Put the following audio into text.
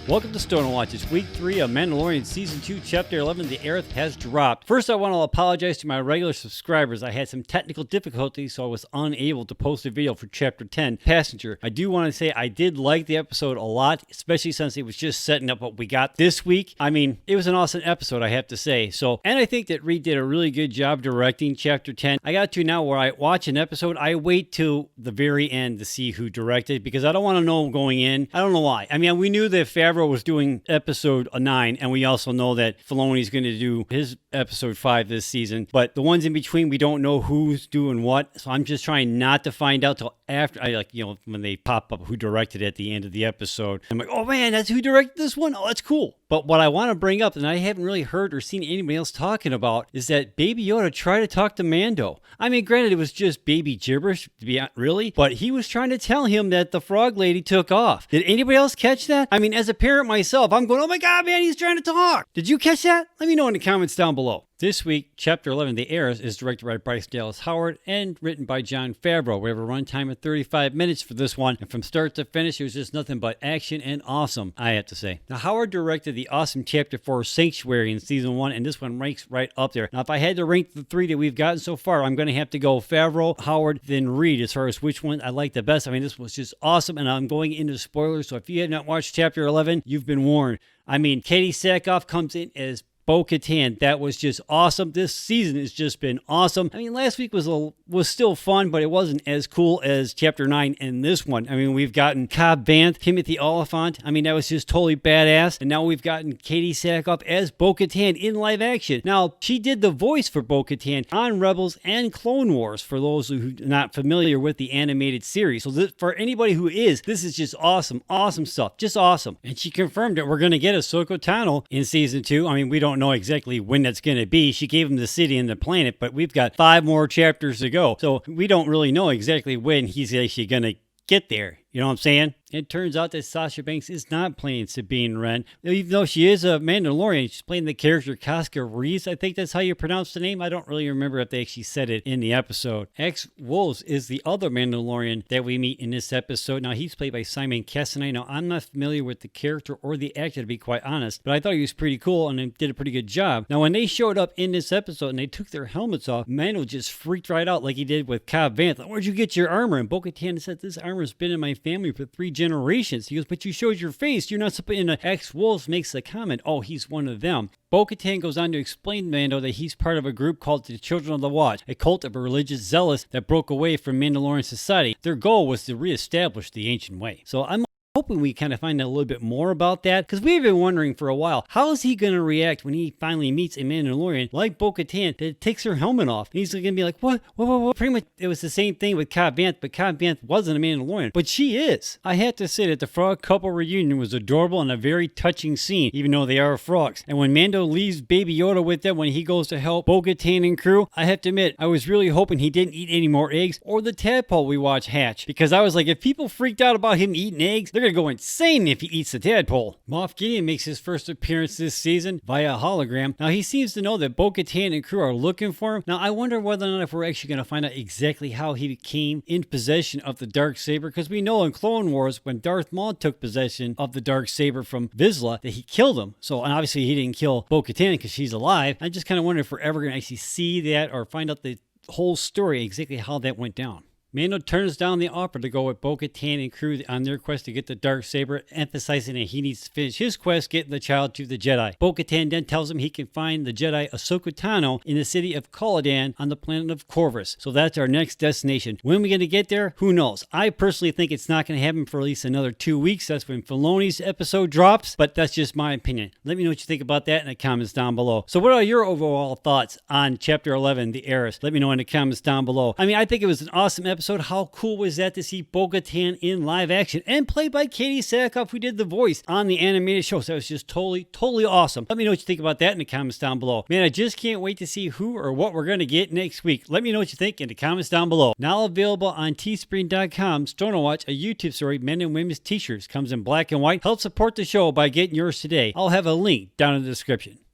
Welcome to Stoner Watch. It's week 3 of Mandalorian Season 2, Chapter 11, The Heiress has dropped. First, I want to apologize to my regular subscribers. I had some technical difficulties, so I was unable to post a video for Chapter 10, Passenger. I do want to say I did like the episode a lot, especially since it was just setting up what we got this week. I mean, it was an awesome episode, I have to say. And I think that Reed did a really good job directing Chapter 10. I got to now where I watch an episode, I wait till the very end to see who directed, because I don't want to know going in. I don't know why. I mean, we knew that Favreau was doing episode 9, and we also know that Filoni's going to do his episode 5 this season, but the ones in between, we don't know who's doing what, so I'm just trying not to find out till after, when they pop up who directed at the end of the episode. I'm like, oh man, that's who directed this one? Oh, that's cool. But what I want to bring up, and I haven't really heard or seen anybody else talking about, is that Baby Yoda tried to talk to Mando. I mean, granted, it was just baby gibberish, to be honest, really, but he was trying to tell him that the frog lady took off. Did anybody else catch that? I mean, as a parent myself, I'm going, oh my God, man, he's trying to talk. Did you catch that? Let me know in the comments down below. This week, Chapter 11, The Heiress, is directed by Bryce Dallas Howard and written by Jon Favreau. We have a runtime of 35 minutes for this one, and from start to finish, it was just nothing but action and awesome, I have to say. Now, Howard directed the awesome Chapter 4, Sanctuary, in Season 1, and this one ranks right up there. Now, if I had to rank the 3 that we've gotten so far, I'm going to have to go Favreau, Howard, then Reed, as far as which one I like the best. I mean, this was just awesome, and I'm going into spoilers, so if you have not watched Chapter 11, you've been warned. I mean, Katee Sackoff comes in as Katan. That was just awesome. This season has just been awesome. I mean, last week was still fun, but it wasn't as cool as Chapter 9 and this one. I mean, we've gotten Cobb Vanth, Timothy Oliphant. I mean, that was just totally badass. And now we've gotten Katee Sackoff as Katan in live action. Now, she did the voice for Katan on Rebels and Clone Wars, for those who are not familiar with the animated series. So for anybody who is, this is just awesome. Awesome stuff. Just awesome. And she confirmed that we're going to get Ahsoka Tano in Season 2. I mean, we don't know exactly when that's going to be. She gave him the city and the planet, but we've got 5 more chapters to go. So we don't really know exactly when he's actually going to get there. You know what I'm saying? It turns out that Sasha Banks is not playing Sabine Wren. Even though she is a Mandalorian, she's playing the character Casca Reese. I think that's how you pronounce the name. I don't really remember if they actually said it in the episode. X-Wolves is the other Mandalorian that we meet in this episode. Now, he's played by Simon Cassidy. Now, I'm not familiar with the character or the actor, to be quite honest, but I thought he was pretty cool and did a pretty good job. Now, when they showed up in this episode and they took their helmets off, Mando just freaked right out like he did with Cobb Vanth. Like, where'd you get your armor? And Bo-Katan said, this armor's been in my family for 3 generations. He goes, but you showed your face. You're not supposed. And X-Wolves makes the comment, oh, he's one of them. Bo-Katan goes on to explain to Mando that he's part of a group called the Children of the Watch, a cult of religious zealots that broke away from Mandalorian society. Their goal was to reestablish the ancient way. So I'm hoping we kind of find out a little bit more about that, because we've been wondering for a while, how is he going to react when he finally meets a Mandalorian like Bo-Katan that takes her helmet off? And he's going to be like, what? Pretty much it was the same thing with Cobb Vanth, but Cobb Vanth wasn't a Mandalorian, but she is. I have to say that the frog couple reunion was adorable and a very touching scene, even though they are frogs. And when Mando leaves Baby Yoda with them when he goes to help Bo-Katan and crew, I have to admit, I was really hoping he didn't eat any more eggs or the tadpole we watch hatch, because I was like, if people freaked out about him eating eggs, they're going to go insane if he eats the tadpole. Moff Gideon makes his first appearance this season via hologram. Now, he seems to know that Bo-Katan and crew are looking for him. Now, I wonder whether or not if we're actually going to find out exactly how he came in possession of the Darksaber, because we know in Clone Wars, when Darth Maul took possession of the Darksaber from Vizsla, that he killed him. So, and obviously he didn't kill Bo-Katan because she's alive. I just kind of wonder if we're ever going to actually see that or find out the whole story, exactly how that went down. Mando turns down the offer to go with Bo-Katan and crew on their quest to get the Darksaber, emphasizing that he needs to finish his quest getting the child to the Jedi. Bo-Katan then tells him he can find the Jedi Ahsoka Tano in the city of Caladan on the planet of Corvus. So that's our next destination. When are we going to get there? Who knows? I personally think it's not going to happen for at least another 2 weeks. That's when Filoni's episode drops, but that's just my opinion. Let me know what you think about that in the comments down below. So what are your overall thoughts on Chapter 11, The Heiress? Let me know in the comments down below. I mean, I think it was an awesome episode. How cool was that to see Bo-Katan in live action and played by Katee Sackoff, who did the voice on the animated show. So that was just totally awesome. Let me know what you think about that in the comments down below. Man, I just can't wait to see who or what we're going to get next week. Let me know what you think in the comments down below. Now available on Teespring.com, Stoner Watch, a YouTube story, men and women's t-shirts, comes in black and white. Help support the show by getting yours today. I'll have a link down in the description.